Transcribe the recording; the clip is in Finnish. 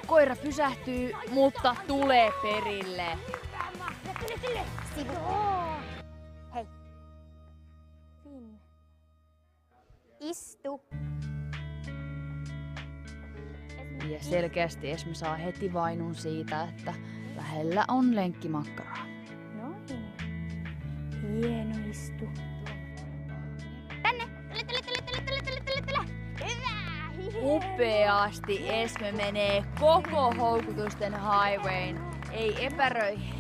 Koira pysähtyy, mutta tulee perille. Hei. Finn. Istu. Ja selkeästi Esme saa heti vainun siitä, että lähellä on lenkkimakkaraa. Noin. Hieno istu. Tänne. Tule. Hyvä. Upeasti Esme menee koko houkutusten highwayn. Ei epäröi